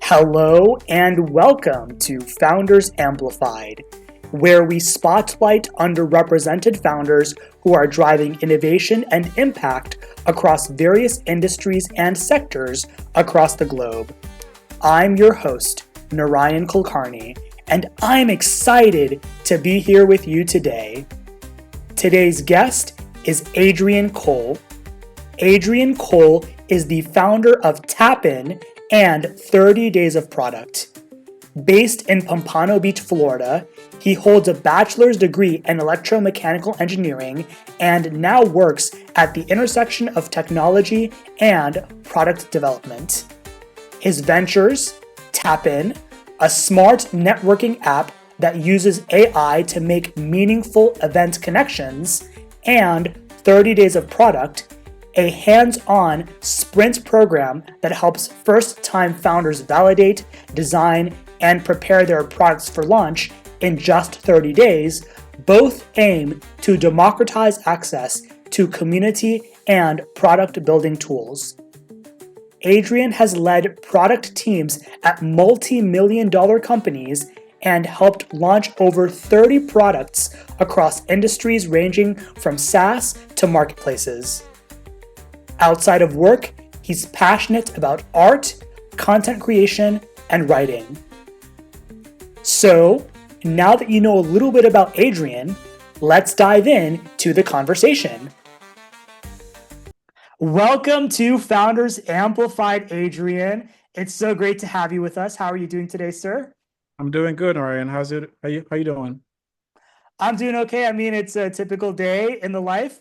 Hello and welcome to Founders Amplified, where we spotlight underrepresented founders who are driving innovation and impact across various industries and sectors across the globe. I'm your host, Narayan Kulkarni, and I'm excited to be here with you today. Today's guest is Adrian Cole. Adrian Cole is the founder of Tapin and 30 Days of Product. Based in Pompano Beach, Florida, he holds a bachelor's degree in electromechanical engineering and now works at the intersection of technology and product development. His ventures, Tapin, a smart networking app that uses AI to make meaningful event connections, and 30 Days of Product, a hands-on sprint program that helps first-time founders validate, design, and prepare their products for launch in just 30 days, both aim to democratize access to community and product building tools. Adrian has led product teams at multi-million-dollar companies and helped launch over 30 products across industries ranging from SaaS to marketplaces. Outside of work, he's passionate about art, content creation, and writing. So, now that you know a little bit about Adrian, let's dive in to the conversation. Welcome to Founders Amplified, Adrian. It's so great to have you with us. How are you doing today, sir? I'm doing good, Ryan. How's it? How you doing? I'm doing okay. I mean, it's a typical day in the life.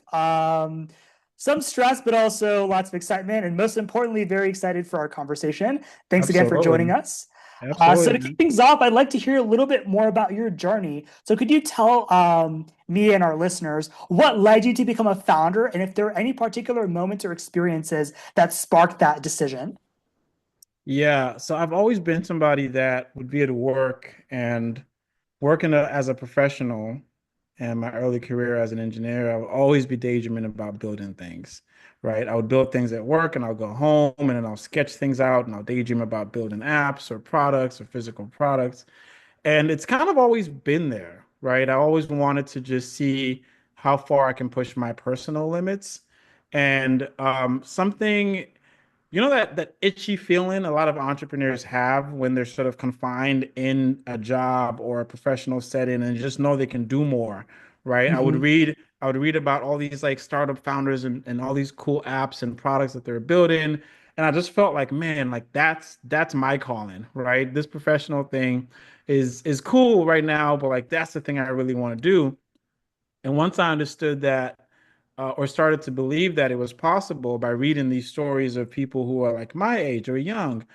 Some stress, but also lots of excitement. And most importantly, very excited for our conversation. Thanks again for joining Absolutely. us. So Absolutely, to kick man. things off, I'd like to hear a little bit more about your journey. So could you tell me and our listeners what led you to become a founder, and if there are any particular moments or experiences that sparked that decision? Yeah, so I've always been somebody that would be at work and as a professional and my early career as an engineer, I would always be daydreaming about building things, right? I would build things at work and I'll go home and then I'll sketch things out and I'll daydream about building apps or products or physical products. And it's kind of always been there, right? I always wanted to just see how far I can push my personal limits. And something, that itchy feeling a lot of entrepreneurs have when they're sort of confined in a job or a professional setting and just know they can do more, right? Mhm. I would read about all these like startup founders and all these cool apps and products that they're building. And I just felt like, man, like that's my calling, right? This professional thing is cool right now, but like that's the thing I really want to do. And once I understood that, or started to believe that it was possible by reading these stories of people who are like my age or young,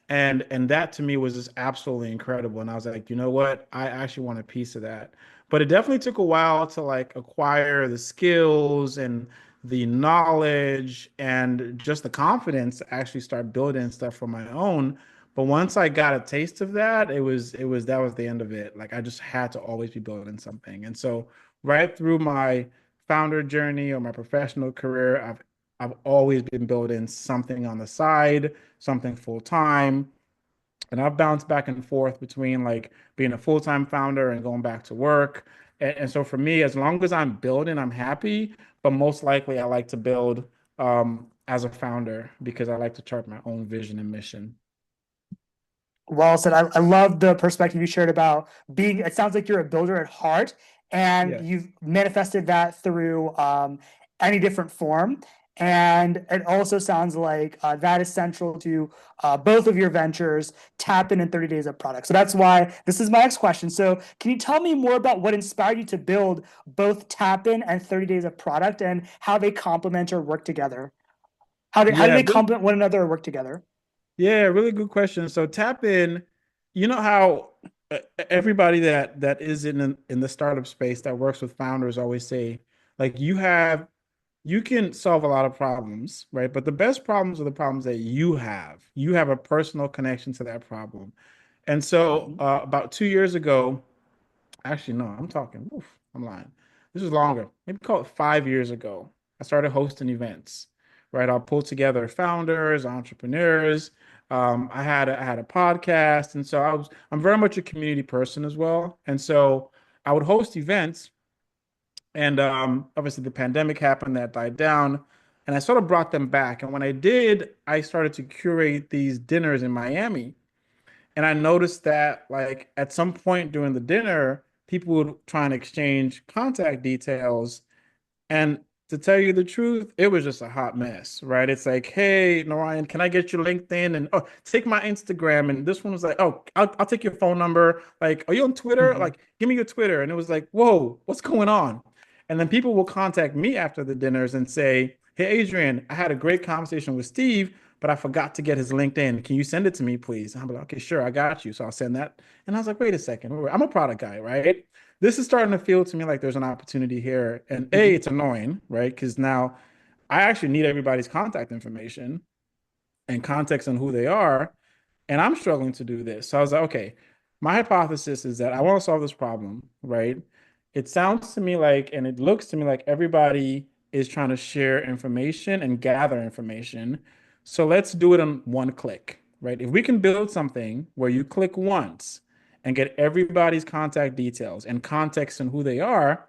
and that to me was just absolutely incredible. And I was like, you know what? I actually want a piece of that. But it definitely took a while to like acquire the skills and the knowledge and just the confidence to actually start building stuff for my own. But once I got a taste of that, it was that was the end of it. Like I just had to always be building something. And so right through my founder journey or my professional career, I've always been building something on the side, something full time. And I've bounced back and forth between like being a full-time founder and going back to work. And so for me, as long as I'm building, I'm happy. But most likely I like to build as a founder because I like to chart my own vision and mission. Well said. I love the perspective you shared about being, it sounds like you're a builder at heart, and Yeah. you've manifested that through any different form. And it also sounds like that is central to both of your ventures, Tap In and 30 Days of Product. So that's why this is my next question. So can you tell me more about what inspired you to build both Tap In and 30 Days of Product, and how they complement or work together? How do Yeah, they really, complement one another or work together? yeah, really good question. So tap in, you know how everybody that is in the startup space that works with founders always say, like you can solve a lot of problems, right? But the best problems are the problems that you have. You have a personal connection to that problem. And so Mhm. about 2 years ago, actually, no, I'm lying. This is longer. Maybe call it 5 years ago. I started hosting events, right? I'll pull together founders, entrepreneurs, I had a podcast, and so I'm very much a community person as well. And so I would host events, and obviously the pandemic happened, that died down, and I sort of brought them back. And when I did, I started to curate these dinners in Miami. And I noticed that, like, at some point during the dinner, people would try and exchange contact details. And to tell you the truth, it was just a hot mess, right? It's like, hey, Narayan, can I get your LinkedIn? And oh, take my Instagram. And this one was like, oh, I'll take your phone number. Like, are you on Twitter? Mhm. Like, give me your Twitter. And it was like, whoa, what's going on? And then people will contact me after the dinners and say, hey, Adrian, I had a great conversation with Steve, but I forgot to get his LinkedIn. Can you send it to me, please? And I'm like, okay, sure, I got you. So I'll send that. And I was like, wait a second, I'm a product guy, right? This is starting to feel to me like there's an opportunity here. And A, Mhm. it's annoying, right? Because now I actually need everybody's contact information and context on who they are. And I'm struggling to do this. So I was like, okay, my hypothesis is that I want to solve this problem, right? It sounds to me like, and it looks to me like everybody is trying to share information and gather information. So let's do it on one click, right? If we can build something where you click once and get everybody's contact details and context on who they are,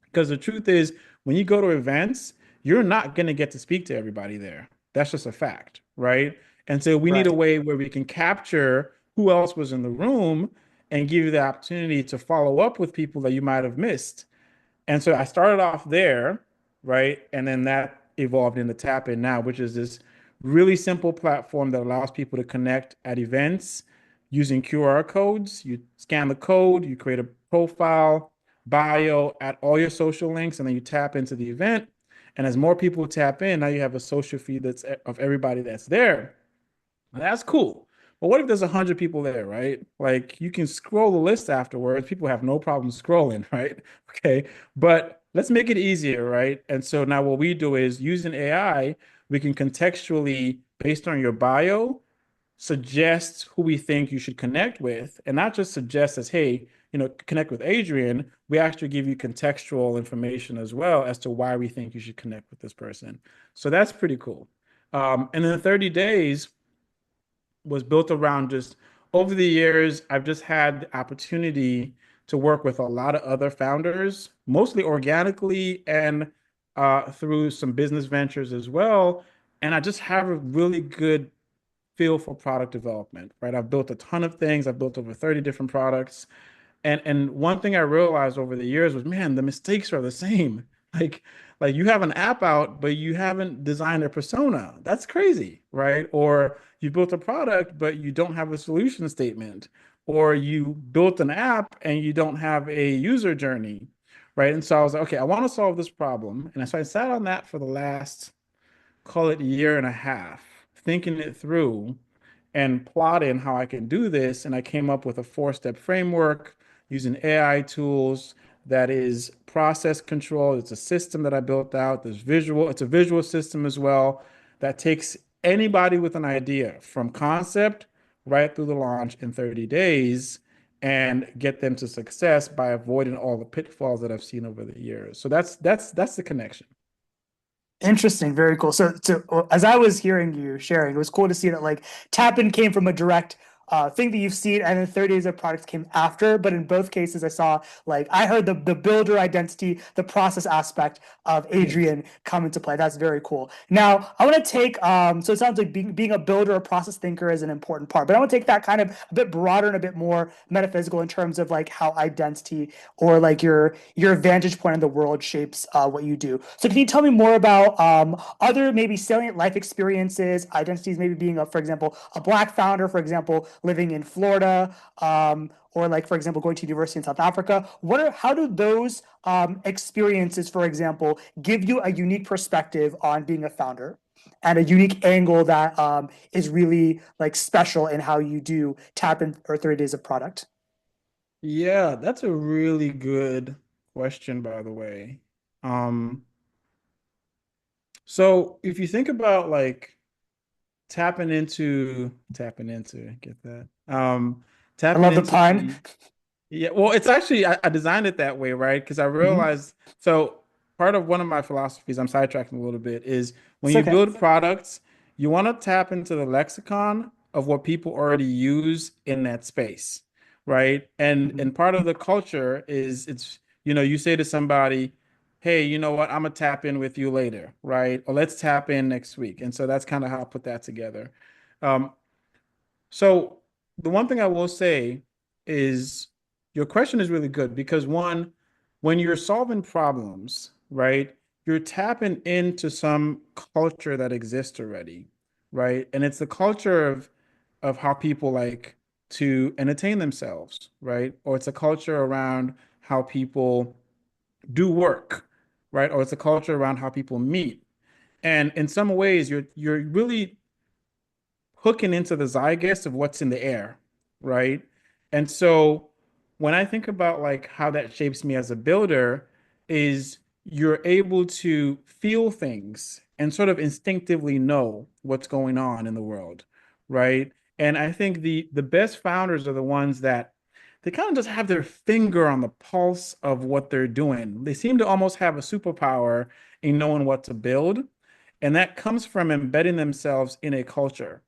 because the truth is, when you go to events, you're not going to get to speak to everybody there. That's just a fact, right? And so we need a Right. way where we can capture who else was in the room and give you the opportunity to follow up with people that you might have missed. And so I started off there, right? And then that evolved into Tap In Now, which is this really simple platform that allows people to connect at events using QR codes. You scan the code, you create a profile, bio, add all your social links, and then you tap into the event. And as more people tap in, now you have a social feed that's of everybody that's there. That's cool. But what if there's 100 people there, right? Like you can scroll the list afterwards. People have no problem scrolling, right? Okay. But let's make it easier, right? And so now what we do is using AI, we can contextually, based on your bio, suggest who we think you should connect with, and not just suggest as, hey, connect with Adrian. We actually give you contextual information as well as to why we think you should connect with this person. So that's pretty cool. And then 30 days was built around just over the years, I've just had the opportunity to work with a lot of other founders, mostly organically and through some business ventures as well. And I just have a really good feel for product development, right? I've built a ton of things. I've built over 30 different products. And one thing I realized over the years was, man, the mistakes are the same. Like like you have an app out, but you haven't designed a persona. That's crazy, right? Or you built a product, but you don't have a solution statement. Or you built an app and you don't have a user journey, right? And so I was like, okay, I want to solve this problem. And so I sat on that for the last, call it, year and a half, thinking it through and plotting how I can do this. And I came up with a four-step framework using AI tools that is process control. It's a system that I built out. It's a visual system as well that takes anybody with an idea from concept right through the launch in 30 days and get them to success by avoiding all the pitfalls that I've seen over the years. So that's the connection. Interesting, very cool. So as I was hearing you sharing, it was cool to see that like Tapin came from a direct thing that you've seen, and then 30 Days of Products came after. But in both cases, I saw like I heard the builder identity, the process aspect of Yes. Adrian come into play. That's very cool. Now I want to take so it sounds like being a builder, a process thinker is an important part, but I want to take that kind of a bit broader and a bit more metaphysical in terms of like how identity or like your vantage point in the world shapes what you do. So can you tell me more about other maybe salient life experiences, identities, maybe being a, for example, a Black founder, for example, living in Florida, or like, for example, going to university in South Africa? How do those experiences, for example, give you a unique perspective on being a founder? And a unique angle that is really like special in how you do tap in or 30 days of product. Yeah, that's a really good question, by the way. Um, so if you think about like tapping into, get that? I Tapping love the into pun. the Yeah, well, it's actually I designed it that way, right? Because I Mhm. realized so part of one of my philosophies, I'm sidetracking a little bit, is when It's you okay. build products, you want to tap into the lexicon of what people already use in that space, right? And part of the culture is it's, you say to somebody, hey, you know what? I'm gonna tap in with you later, right? Or let's tap in next week. And so that's kind of how I put that together. Um, so the one thing I will say is your question is really good because one, when you're solving problems, right, you're tapping into some culture that exists already, right? And it's the culture of how people like to entertain themselves, right? Or it's a culture around how people do work, right? Or it's a culture around how people meet. And in some ways, you're really hooking into the zeitgeist of what's in the air, right? And so when I think about like how that shapes me as a builder, is you're able to feel things and sort of instinctively know what's going on in the world, right? And I think the best founders are the ones that they kind of just have their finger on the pulse of what they're doing. They seem to almost have a superpower in knowing what to build, and that comes from embedding themselves in a culture,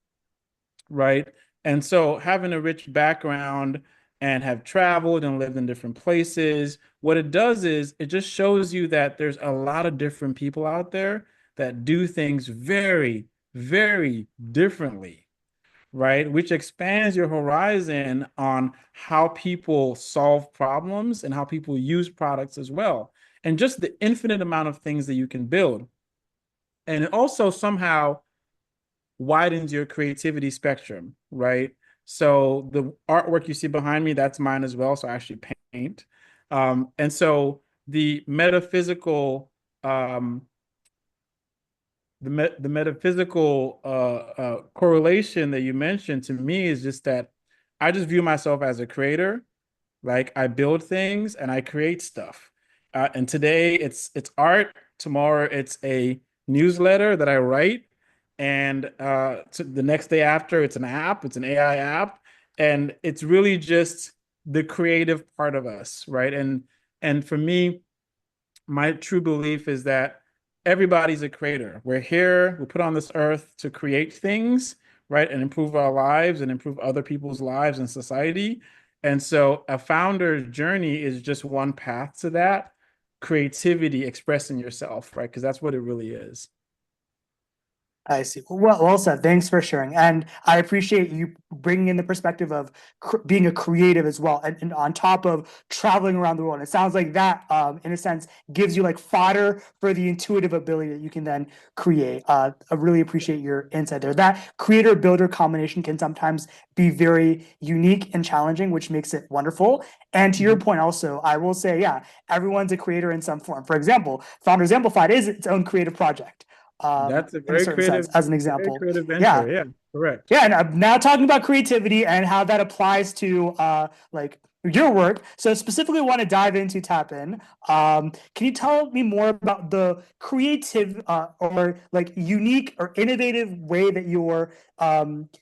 right? And so having a rich background and have traveled and lived in different places, what it does is it just shows you that there's a lot of different people out there that do things very, very differently, right? Which expands your horizon on how people solve problems and how people use products as well. And just the infinite amount of things that you can build. And it also somehow widens your creativity spectrum, right? So the artwork you see behind me, that's mine as well. So I actually paint. And so the metaphysical, um, the metaphysical correlation that you mentioned to me is just that I just view myself as a creator. Like I build things and I create stuff. And today it's art. Tomorrow it's a newsletter that I write, and the next day after it's an app. It's an AI app, and it's really just the creative part of us, right? And for me, my true belief is that everybody's a creator. We're here, we're put on this earth to create things, right? And improve our lives and improve other people's lives and society. And so a founder's journey is just one path to that creativity, expressing yourself, right? Because that's what it really is. I see. Well said. Thanks for sharing. And I appreciate you bringing in the perspective of being a creative as well. And on top of traveling around the world, it sounds like that, in a sense, gives you like fodder for the intuitive ability that you can then create. I really appreciate your insight there. That creator builder combination can sometimes be very unique and challenging, which makes it wonderful. And to your Mhm. point, also, I will say, yeah, everyone's a creator in some form. For example, Founders Amplified is its own creative project, That's a in a certain sense, as an very example. creative Yeah. venture. Yeah, correct. Yeah. And I'm now talking about creativity and how that applies to like your work. So specifically want to dive into Tap In. Can you tell me more about the creative or like unique or innovative way that you're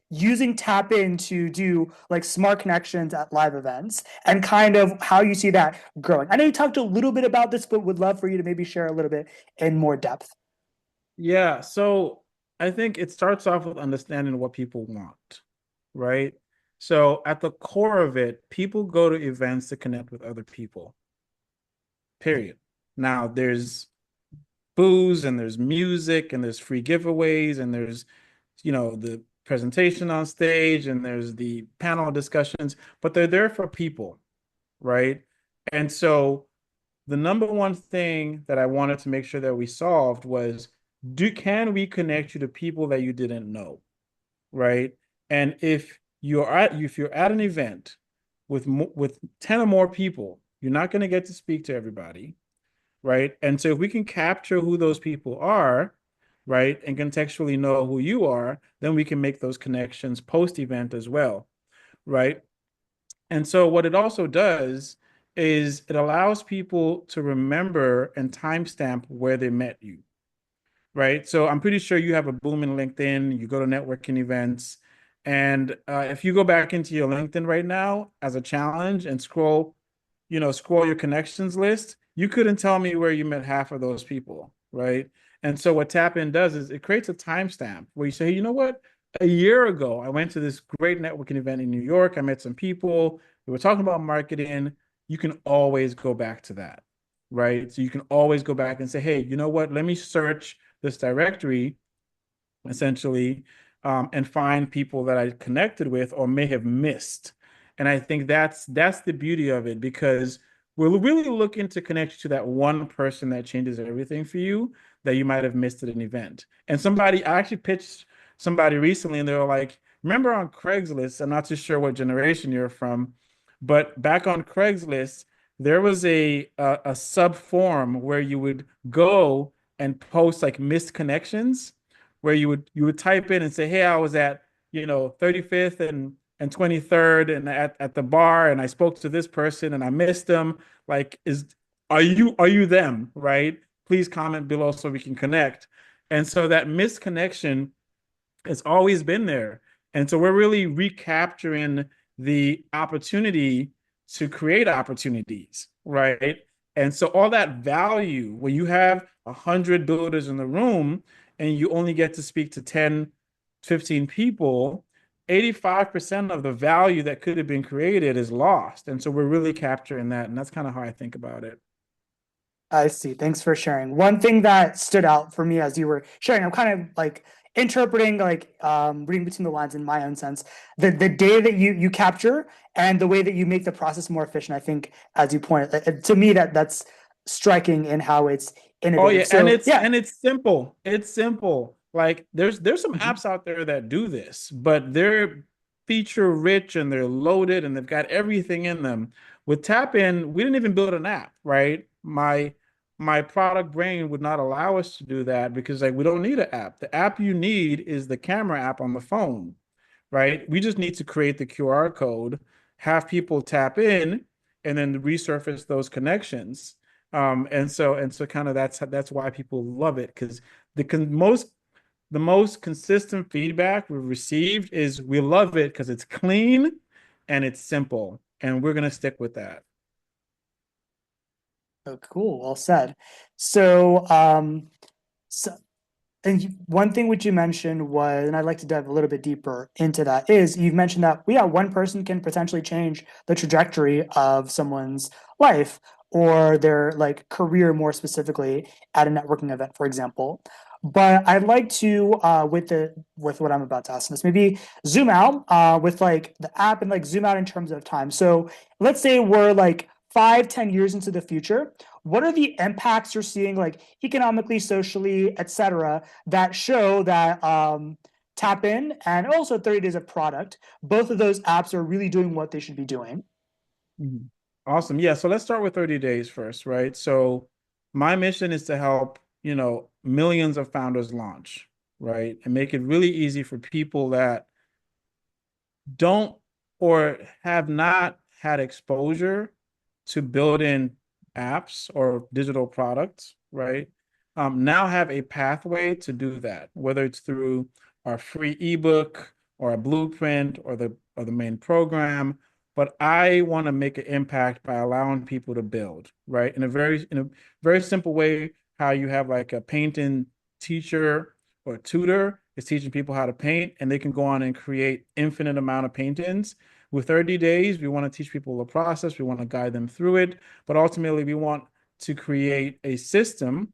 using Tap In to do like smart connections at live events and kind of how you see that growing? I know you talked a little bit about this, but would love for you to maybe share a little bit in more depth. Yeah, so I think it starts off with understanding what people want, right? So at the core of it, people go to events to connect with other people, period. Now, there's booze and there's music and there's free giveaways and there's, the presentation on stage and there's the panel discussions, but they're there for people, right? And so the number one thing that I wanted to make sure that we solved was can we connect you to people that you didn't know, right? And if you're at an event with 10 or more people, you're not going to get to speak to everybody, right? And so if we can capture who those people are, right, and contextually know who you are, then we can make those connections post event as well, right? And so what it also does is it allows people to remember and timestamp where they met you, right? So I'm pretty sure you have a boom in LinkedIn, you go to networking events, and if you go back into your LinkedIn right now as a challenge and scroll your connections list, you couldn't tell me where you met half of those people, right? And so what Tap In does is it creates a timestamp where you say, hey, you know what? a year ago, I went to this great networking event in New York. I met some people. We were talking about marketing. You can always go back to that, right? So you can always go back and say, hey, you know what? Let me search this directory essentially, and find people that I connected with or may have missed. And I think that's the beauty of it because we're really looking to connect you to that one person that changes everything for you that you might have missed at an event. And I actually pitched somebody recently, and they were like, "Remember on Craigslist? I'm not too sure what generation you're from, but back on Craigslist." There was a sub forum where you would go and post like missed connections where you would type in and say, "Hey, I was at 35th and 23rd and at the bar, and I spoke to this person and I missed them. Like, are you them? Right? Please comment below so we can connect." And so that missed connection it's always been there. And so we're really recapturing the opportunity to create opportunities, right? And so all that value, when you have 100 builders in the room and you only get to speak to 10, 15 people, 85% of the value that could have been created is lost. And so we're really capturing that. And that's kind of how I think about it. I see. Thanks for sharing. One thing that stood out for me as you were sharing, I'm kind of like interpreting, like reading between the lines in my own sense. The data that you capture and the way that you make the process more efficient. I think, as you pointed, to me that's striking in how it's Oh innovative. yeah, and So it's yeah. and it's simple. It's simple. Like there's some Mhm. apps out there that do this, but they're feature rich and they're loaded and they've got everything in them. With Tap In, we didn't even build an app, right? My product brain would not allow us to do that because like we don't need an app. The app you need is the camera app on the phone, right? We just need to create the QR code, have people tap in, and then resurface those connections. And so kind of that's why people love it because the most consistent feedback we've received is we love it because it's clean and it's simple, and we're gonna stick with that. Oh, cool. Well said. So, so and one thing which you mentioned was, and I'd like to dive a little bit deeper into that, is you've mentioned that, yeah, one person can potentially change the trajectory of someone's life or their like career more specifically at a networking event, for example. But I'd like to, with what I'm about to ask this, maybe zoom out with like the app and like zoom out in terms of time. So let's say we're like 5, 10 years into the future. What are the impacts you're seeing, like economically, socially, et cetera, that show that Tap In and also 30 Days of Product, both of those apps are really doing what they should be doing? Mhm. Awesome. Yeah. So let's start with 30 days first, right? So my mission is to help, millions of founders launch, right? And make it really easy for people that don't or have not had exposure to building apps or digital products, right? Now have a pathway to do that, whether it's through our free ebook or a blueprint or the main program. But I want to make an impact by allowing people to build, right? In a very simple way, how you have like a painting teacher or tutor is teaching people how to paint, and they can go on and create infinite amount of paintings. With 30 days, we want to teach people the process. We want to guide them through it, but ultimately, we want to create a system,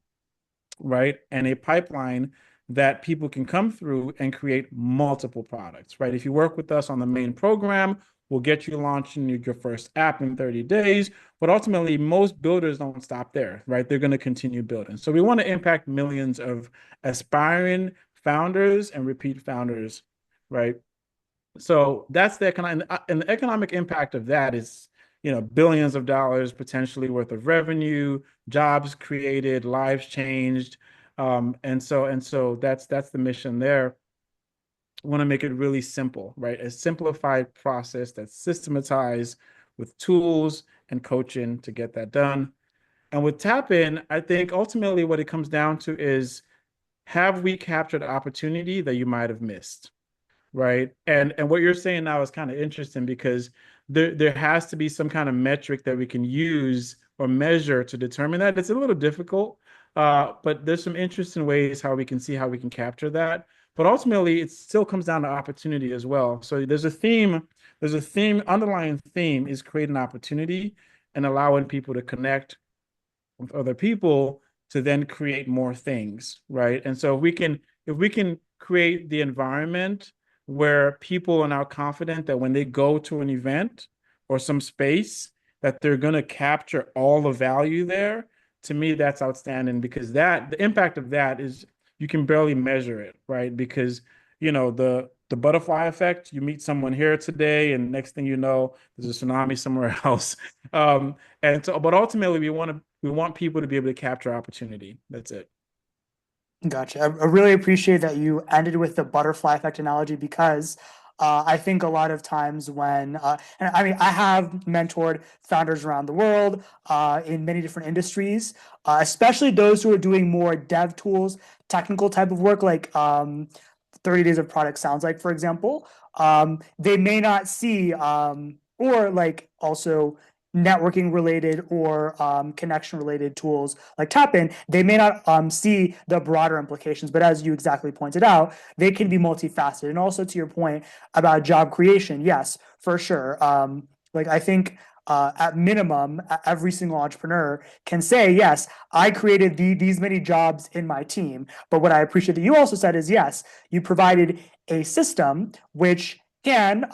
right, and a pipeline that people can come through and create multiple products, right? If you work with us on the main program, we'll get you launching your first app in 30 days. But ultimately, most builders don't stop there, right? They're going to continue building. So we want to impact millions of aspiring founders and repeat founders, right? So that's the economic and the economic impact of that is, billions of dollars potentially worth of revenue, jobs created, lives changed. And so that's the mission there. Want to make it really simple, right? A simplified process that's systematized with tools and coaching to get that done. And with Tap In, I think ultimately what it comes down to is, have we captured opportunity that you might have missed? Right. And what you're saying now is kind of interesting because there has to be some kind of metric that we can use or measure to determine that. It's a little difficult, but there's some interesting ways how we can see how we can capture that. But ultimately, it still comes down to opportunity as well. So there's a theme, underlying theme is creating opportunity and allowing people to connect with other people to then create more things, right? And so if we can create the environment where people are now confident that when they go to an event or some space that they're going to capture all the value there, to me that's outstanding because that the impact of that is you can barely measure it, right? Because the butterfly effect, you meet someone here today and next thing you know there's a tsunami somewhere else. And so, but ultimately, we want people to be able to capture opportunity. That's it. Gotcha. I really appreciate that you ended with the butterfly effect analogy because I think a lot of times and I mean, I have mentored founders around the world in many different industries, especially those who are doing more dev tools, technical type of work, like 30 days of product sounds like, for example. They may not see, or like also networking related or connection related tools like Tapin, they may not see the broader implications. But as you exactly pointed out, they can be multifaceted. And also to your point about job creation, yes, for sure. Like I think at minimum, every single entrepreneur can say, yes, I created these many jobs in my team. But what I appreciate that you also said is, yes, you provided a system which can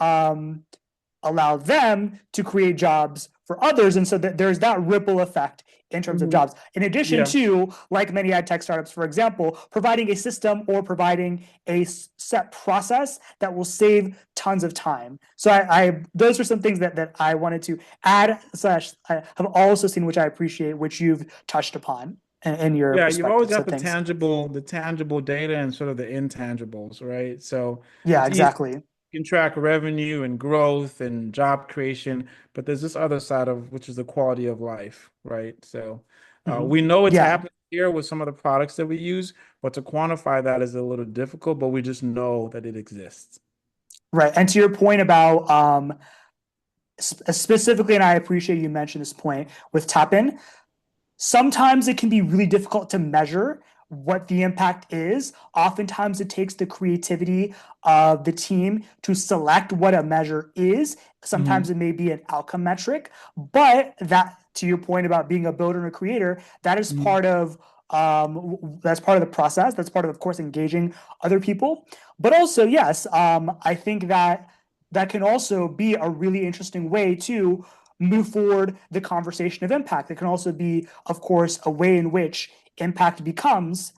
allow them to create jobs for others. And so that there's that ripple effect in terms of Mhm. jobs. In addition Yeah, to, like many ad tech startups, for example, providing a system or providing a set process that will save tons of time. So I those are some things that I wanted to add, slash I have also seen, which I appreciate, which you've touched upon in your yeah. You've always perspective. So got thanks. the tangible data and sort of the intangibles, right? So Yeah, it's easy. exactly. You can track revenue and growth and job creation, but there's this other side of which is the quality of life, right? So Mhm. we know it's Yeah. happening here with some of the products that we use, but to quantify that is a little difficult, but we just know that it exists. Right. And to your point about specifically, and I appreciate you mentioned this point with tap in, sometimes it can be really difficult to measure what the impact is. Oftentimes, it takes the creativity of the team to select what a measure is. Sometimes Mhm. it may be an outcome metric, but that, to your point about being a builder and a creator, that is Mhm. that's part of the process. That's part of course, engaging other people. But also, yes, I think that that can also be a really interesting way to move forward the conversation of impact. It can also be, of course, a way in which impact becomes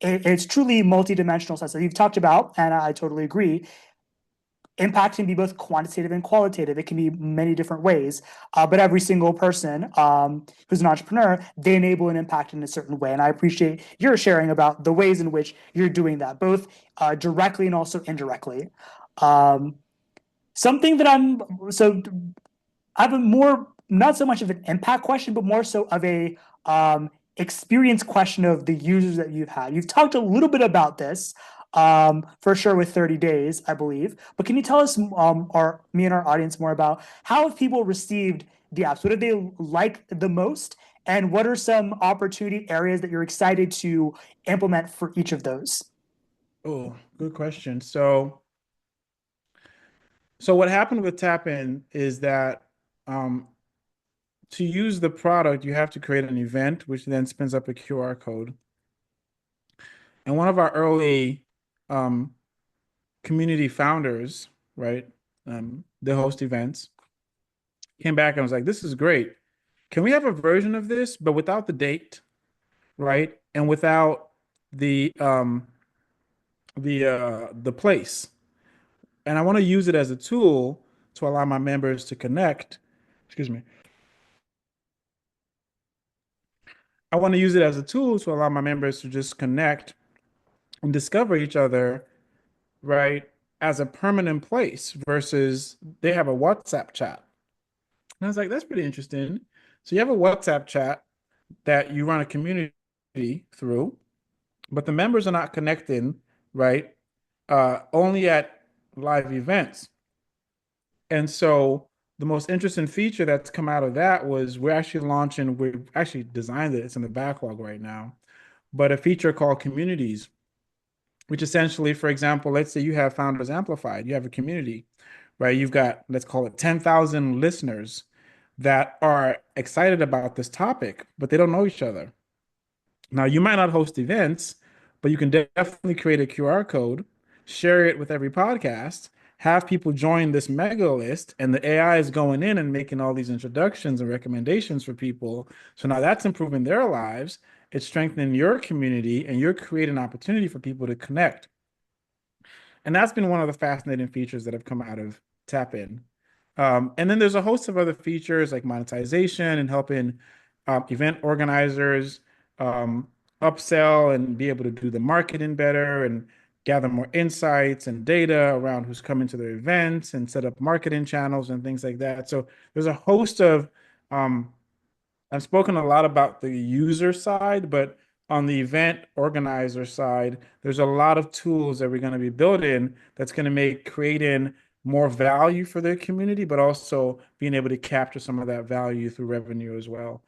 it's truly multidimensional sense that you've talked about, and I totally agree. Impact can be both quantitative and qualitative. It can be many different ways, but every single person who's an entrepreneur, they enable an impact in a certain way. And I appreciate your sharing about the ways in which you're doing that, both directly and also indirectly. Um, something that I have a more, not so much of an impact question, but more so of a experience question of the users that you've had. You've talked a little bit about this, for sure, with 30 days, I believe. But can you tell us, or me and our audience, more about how have people received the apps? What did they like the most? And what are some opportunity areas that you're excited to implement for each of those? Oh, good question. So what happened with Tap In is that um, to use the product, you have to create an event, which then spins up a QR code. And one of our early um, community founders, right, they host events, came back and was like, "This is great. Can we have a version of this, but without the date, right, and without the the place? And I want to use it as a tool to allow my members to connect. Excuse me. I want to use it as a tool to allow my members to just connect and discover each other, right, as a permanent place versus they have a WhatsApp chat." And I was like, that's pretty interesting. So you have a WhatsApp chat that you run a community through, but the members are not connecting, right? Only at live events. And so the most interesting feature that's come out of that was we've actually designed it, it's in the backlog right now, but a feature called communities. which essentially, for example, let's say you have Founders Amplified, you have a community, right? You've got, let's call it 10,000 listeners that are excited about this topic, but they don't know each other. Now, you might not host events, but you can definitely create a QR code, share it with every podcast, have people join this mega list, and the AI is going in and making all these introductions and recommendations for people. So now that's improving their lives. It's strengthening your community, and you're creating an opportunity for people to connect. And that's been one of the fascinating features that have come out of Tap In. And then there's a host of other features like monetization and helping event organizers um, upsell and be able to do the marketing better and gather more insights and data around who's coming to their events and set up marketing channels and things like that. So there's a host of um, I've spoken a lot about the user side, but on the event organizer side, there's a lot of tools that we're going to be building that's going to make creating more value for their community, but also being able to capture some of that value through revenue as well.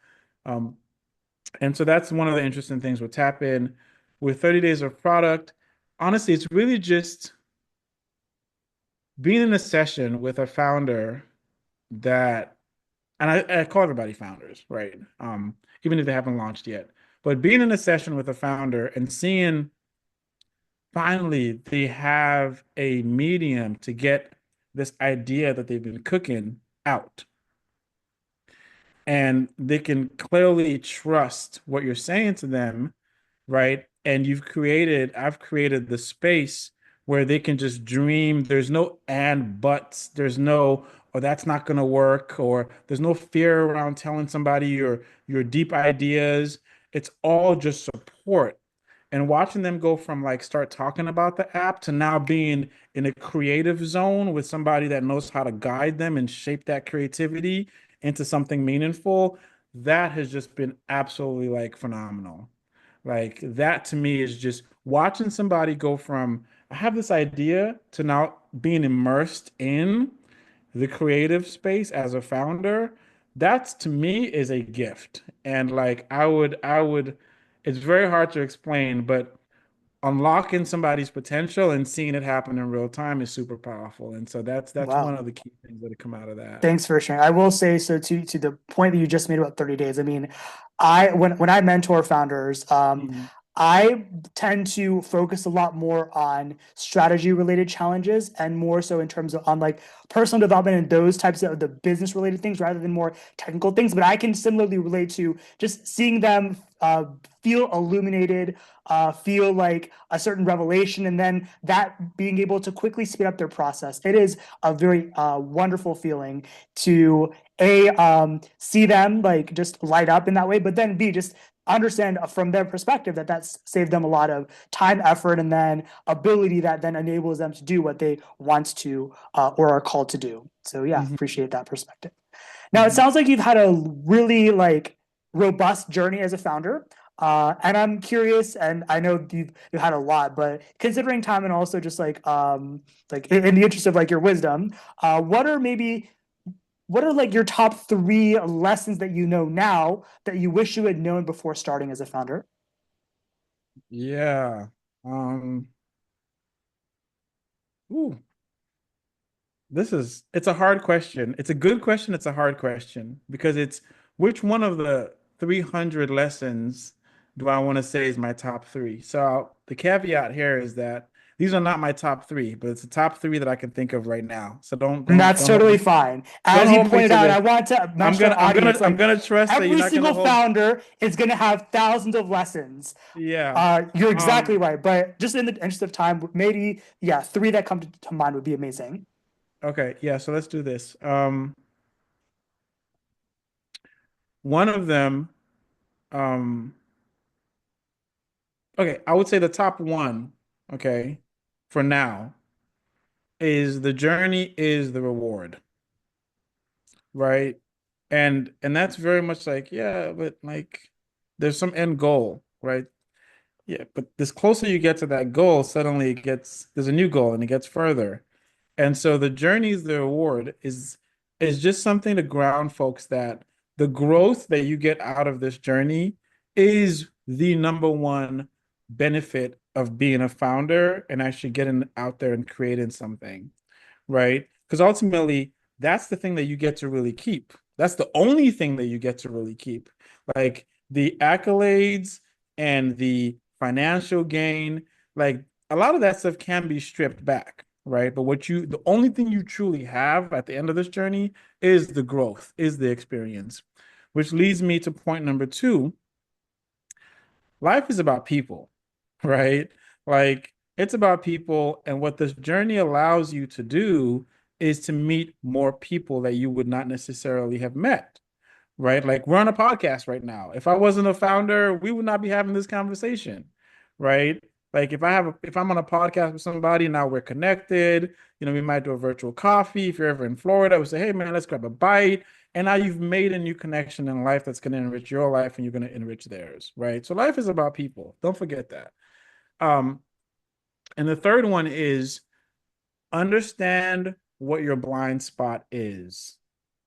Um, and so that's one of the interesting things with Tap In. With 30 days of product, honestly, it's really just being in a session with a founder that and I call everybody founders, right? Even if they haven't launched yet. But being in a session with a founder and seeing finally they have a medium to get this idea that they've been cooking out. And they can clearly trust what you're saying to them, right? And I've created the space where they can just dream. There's no and buts. There's no, oh, that's not going to work, or there's no fear around telling somebody your deep ideas. It's all just support. And watching them go from like start talking about the app to now being in a creative zone with somebody that knows how to guide them and shape that creativity into something meaningful, that has just been absolutely like phenomenal. Like that to me is just watching somebody go from I have this idea to now being immersed in the creative space as a founder. That's to me is a gift. And like I would it's very hard to explain, but unlocking somebody's potential and seeing it happen in real time is super powerful. And so that's one Wow. of the key things that have come out of that. Thanks for sharing. I will say so to the point that you just made about 30 days. I mean, I when I mentor founders, Mhm. I tend to focus a lot more on strategy related challenges and more so in terms of on like personal development and those types of the business related things rather than more technical things. But I can similarly relate to just seeing them feel illuminated, feel like a certain revelation, and then that being able to quickly speed up their process. It is a very wonderful feeling to see them like just light up in that way, but then b just understand from their perspective that that's saved them a lot of time, effort, and then ability that then enables them to do what they want to or are called to do. So yeah, Mhm. appreciate that perspective. Now it Mhm. sounds like you've had a really like robust journey as a founder. And I'm curious, and I know you've had a lot, but considering time and also just like in the interest of like your wisdom, what are like your top three lessons that you know now that you wish you had known before starting as a founder? Yeah. Um, ooh, it's a hard question. It's a good question. It's a hard question because it's which one of the 300 lessons do I want to say is my top three? So the caveat here is that these are not my top three, but it's the top three that I can think of right now. So And that's totally fine. don't As you hold me pointed to out, I this. want to mention to our audience I'm like gonna trust that you're every not gonna single hold. founder is going to have thousands of lessons. Yeah. You're exactly Um. right, but just in the interest of time, maybe yeah, three that come to mind would be amazing. Okay. Yeah. So let's do this. One of them. Um. Okay, I would say the top one, okay, for now, is the journey is the reward, right? And that's very much like, yeah, but like there's some end goal, right? Yeah, but this closer you get to that goal, suddenly it gets there's a new goal and it gets further. And so the journey is the reward is just something to ground folks that the growth that you get out of this journey is the number one benefit of being a founder and actually getting out there and creating something, right? Because ultimately, that's the thing that you get to really keep. That's the only thing that you get to really keep. Like the accolades and the financial gain, like a lot of that stuff can be stripped back, right? But the only thing you truly have at the end of this journey is the growth, is the experience, which leads me to point number two. Life is about people, right? Like it's about people. And what this journey allows you to do is to meet more people that you would not necessarily have met, right? Like we're on a podcast right now. If I wasn't a founder, we would not be having this conversation, right? Like if I'm on a podcast with somebody, now we're connected, we might do a virtual coffee. If you're ever in Florida, we say, hey man, let's grab a bite. And now you've made a new connection in life that's going to enrich your life and you're going to enrich theirs, right? So life is about people. Don't forget that. Um, and the third one is understand what your blind spot is,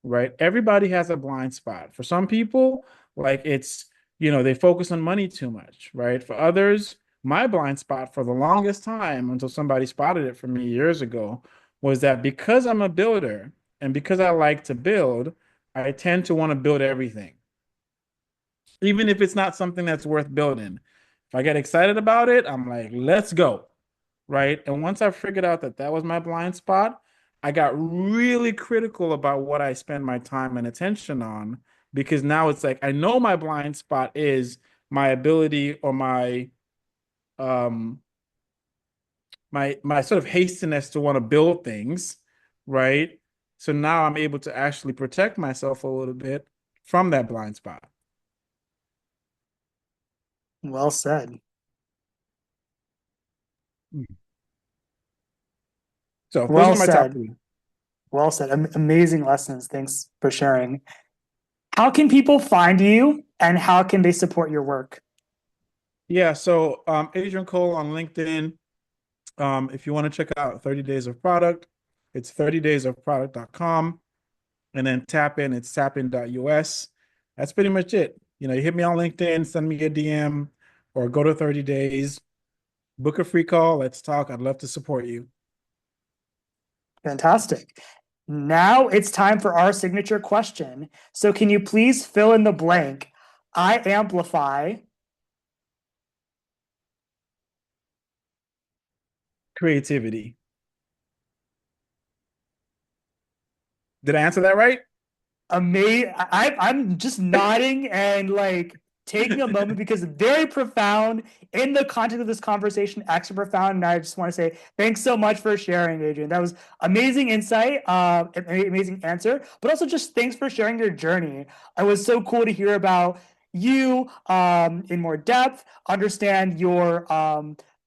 right? Everybody has a blind spot. For some people, like they focus on money too much, right? For others, my blind spot for the longest time until somebody spotted it for me years ago was that because I'm a builder and because I like to build, I tend to want to build everything, even if it's not something that's worth building. If I get excited about it, I'm like, let's go, right? And once I figured out that that was my blind spot, I got really critical about what I spend my time and attention on because now it's like I know my blind spot is my ability or um my sort of hastiness to want to build things, right? So now I'm able to actually protect myself a little bit from that blind spot. Well said. So those Well are my top said. three. Well said. Amazing lessons. Thanks for sharing. How can people find you and how can they support your work? Yeah, so Adrian Cole on LinkedIn. If you want to check out 30 Days of Product, it's 30daysofproduct.com. And then tap in, it's tapin.us. That's pretty much it. You hit me on LinkedIn, send me a DM, or go to 30 days, book a free call. Let's talk. I'd love to support you. Fantastic. Now it's time for our signature question. So, can you please fill in the blank? I amplify. Creativity. Did I answer that right? I'm just nodding and like taking a moment because it's very profound in the context of this conversation, extra profound. And I just want to say thanks so much for sharing, Adrian. That was amazing insight, amazing answer, but also just thanks for sharing your journey. It was so cool to hear about you in more depth, understand your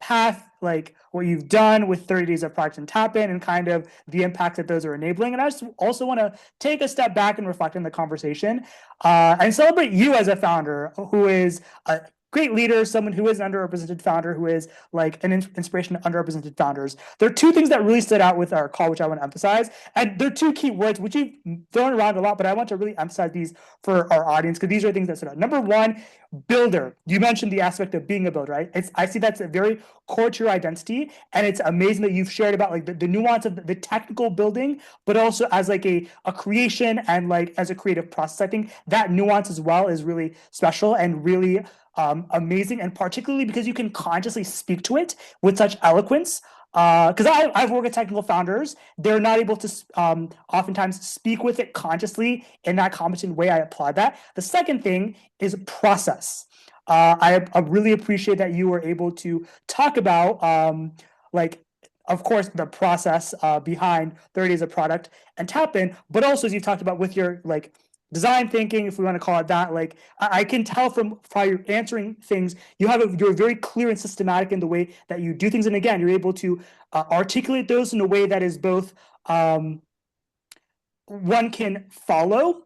path, like what you've done with 30 days of product and tap in and kind of the impact that those are enabling. And I just also want to take a step back and reflect on the conversation and celebrate you as a founder who is a great leader, someone who is an underrepresented founder, who is like an inspiration to underrepresented founders. There are two things that really stood out with our call, which I want to emphasize. And they're two key words, which you've thrown around a lot, but I want to really emphasize these for our audience because these are things that stood out. Number one, builder. You mentioned the aspect of being a builder, right? I see that's a very core to your identity. And it's amazing that you've shared about like the nuance of the technical building, but also as like a creation and like as a creative process. I think that nuance as well is really special and really amazing, and particularly because you can consciously speak to it with such eloquence. Because I've worked with technical founders, they're not able to oftentimes speak with it consciously in that competent way. I applaud that. The second thing is process. I really appreciate that you were able to talk about like of course the process behind 30 days of product and tap in, but also as you talked about with your like design thinking, if we want to call it that, like I can tell from how you're answering things, you're very clear and systematic in the way that you do things, and again, you're able to articulate those in a way that is both one can follow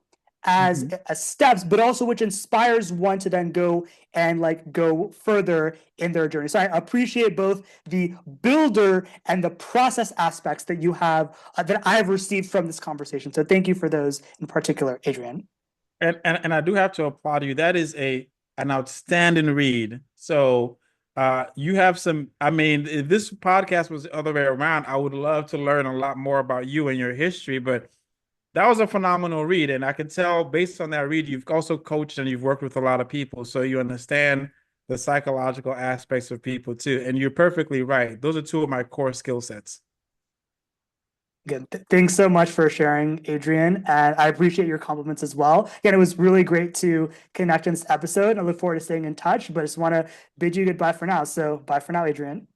Mhm. as steps, but also which inspires one to then go and like go further in their journey. So I appreciate both the builder and the process aspects that you have that I've received from this conversation. So thank you for those in particular, Adrian. And I do have to applaud you. That is an outstanding read. So You have some, I mean, if this podcast was the other way around, I would love to learn a lot more about you and your history, but that was a phenomenal read. And I can tell based on that read, you've also coached and you've worked with a lot of people. So you understand the psychological aspects of people too. And you're perfectly right. Those are two of my core skill sets. Again, thanks so much for sharing, Adrian. And I appreciate your compliments as well. Again, it was really great to connect in this episode. I look forward to staying in touch, but I just want to bid you goodbye for now. So bye for now, Adrian.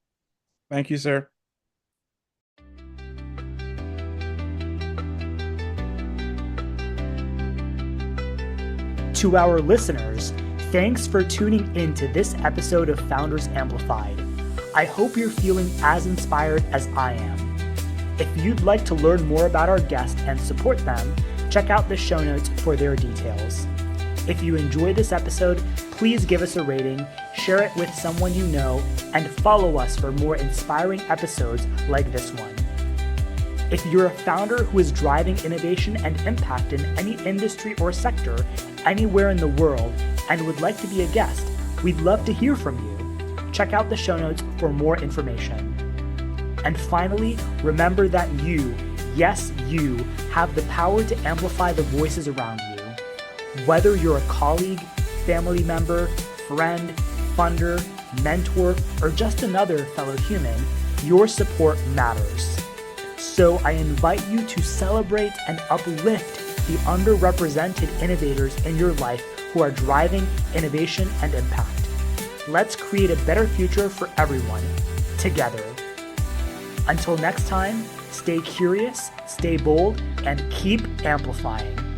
Thank you, sir. To our listeners, thanks for tuning in to this episode of Founders Amplified. I hope you're feeling as inspired as I am. If you'd like to learn more about our guest and support them, check out the show notes for their details. If you enjoyed this episode, please give us a rating, share it with someone you know, and follow us for more inspiring episodes like this one. If you're a founder who is driving innovation and impact in any industry or sector anywhere in the world and would like to be a guest, we'd love to hear from you. Check out the show notes for more information. And finally, remember that you, yes, you, have the power to amplify the voices around you. Whether you're a colleague, family member, friend, funder, mentor, or just another fellow human, your support matters. So I invite you to celebrate and uplift the underrepresented innovators in your life who are driving innovation and impact. Let's create a better future for everyone, together. Until next time, stay curious, stay bold, and keep amplifying.